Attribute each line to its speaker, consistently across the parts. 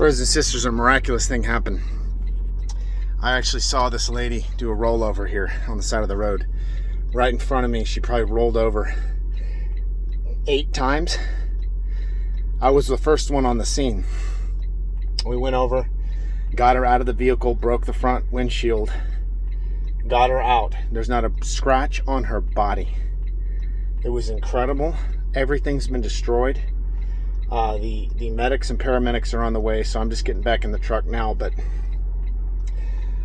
Speaker 1: Brothers and sisters, a miraculous thing happened. I actually saw this lady do a rollover here on the side of the road. Right in front of me, she probably rolled over 8 times. I was the first one on the scene. We went over, got her out of the vehicle, broke the front windshield, got her out. There's not a scratch on her body. It was incredible. Everything's been destroyed. The medics and paramedics are on the way, so I'm just getting back in the truck now. But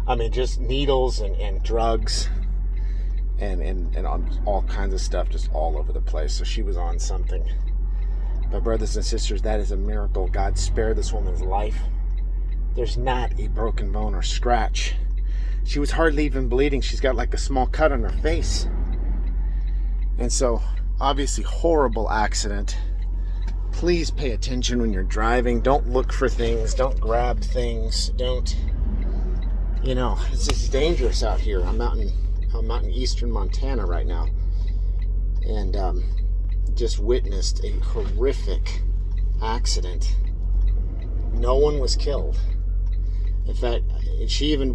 Speaker 1: I mean, just needles and drugs and all kinds of stuff just all over the place. So she was on something. But brothers and sisters, that is a miracle. God spared this woman's life. There's not a broken bone or scratch. She was hardly even bleeding. She's got like a small cut on her face. And so, obviously, horrible accident. Please pay attention when you're driving. Don't look for things. Don't grab things. Don't, it's just dangerous out here. I'm out in eastern Montana right now. And just witnessed a horrific accident. No one was killed. In fact,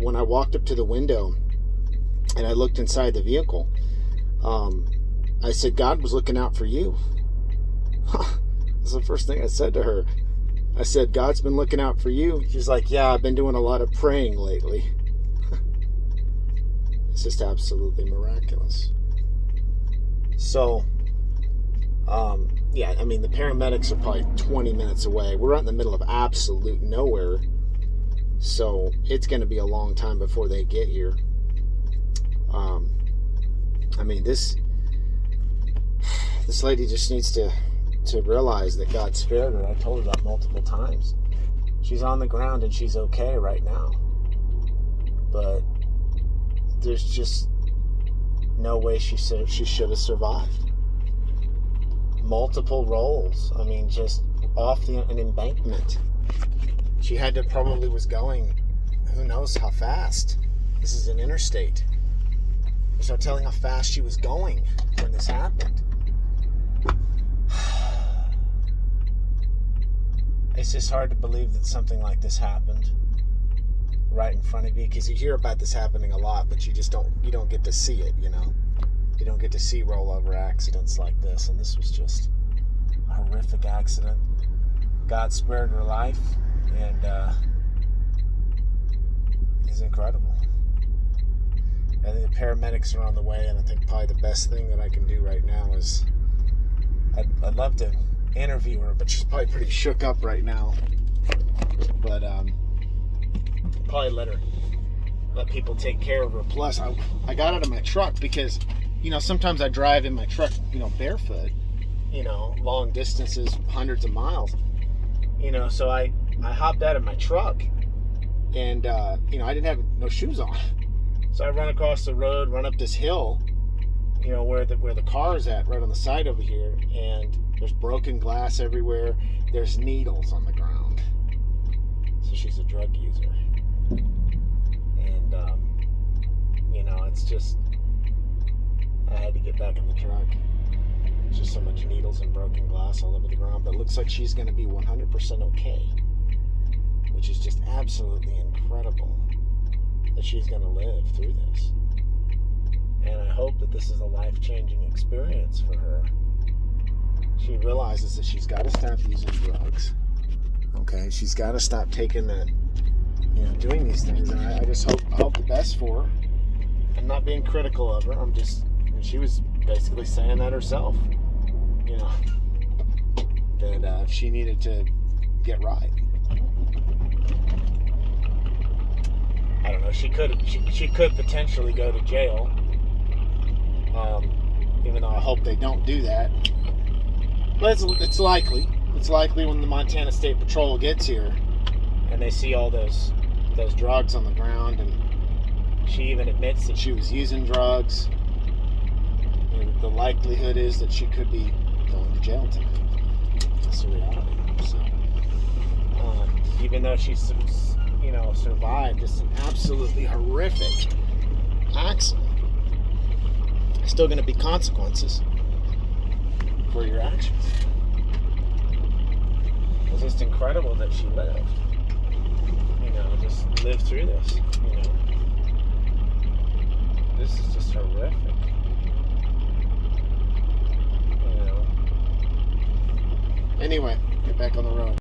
Speaker 1: when I walked up to the window and I looked inside the vehicle, I said, God was looking out for you. That's the first thing I said to her. I said, God's been looking out for you. She's like, yeah, I've been doing a lot of praying lately. It's just absolutely miraculous. So, the paramedics are probably 20 minutes away. We're out in the middle of absolute nowhere. So, it's going to be a long time before they get here. This lady just needs to realize that God spared her. I told her that multiple times. She's on the ground and she's okay right now. But there's just no way she should have survived. Multiple rolls. just off an embankment. She probably was going, who knows how fast. This is an interstate. There's no telling how fast she was going when this happened. It's just hard to believe that something like this happened right in front of you, because you hear about this happening a lot, but you don't get to see it, You don't get to see rollover accidents like this, and this was just a horrific accident. God spared her life, and it's incredible. I think the paramedics are on the way, and I think probably the best thing that I can do right now is I'd love to interview her, but she's probably pretty shook up right now. But probably let people take care of her. Plus, I got out of my truck because, sometimes I drive in my truck, barefoot, long distances, hundreds of miles, so I hopped out of my truck and, I didn't have no shoes on. So I run across the road, run up this hill, where the car is at, right on the side over here, and there's broken glass everywhere. There's needles on the ground. So she's a drug user. And, it's just, I had to get back in the truck. There's just so much needles and broken glass all over the ground. But it looks like she's going to be 100% okay, which is just absolutely incredible that she's going to live through this. And I hope that this is a life-changing experience for her. She realizes that she's got to stop using drugs. Okay, she's got to stop taking that, doing these things. And I just hope the best for her. I'm not being critical of her. She was basically saying that herself. That she needed to get right. I don't know. She could potentially go to jail. Even though I hope they don't do that. But it's likely. It's likely when the Montana State Patrol gets here and they see all those drugs on the ground, and she even admits that she was using drugs. The likelihood is that she could be going to jail tonight. That's the reality. So, even though she survived just an absolutely horrific accident, there's still going to be consequences for your actions. It's just incredible that she lived. live through this, you know. This is just horrific. You know. Anyway, get back on the road.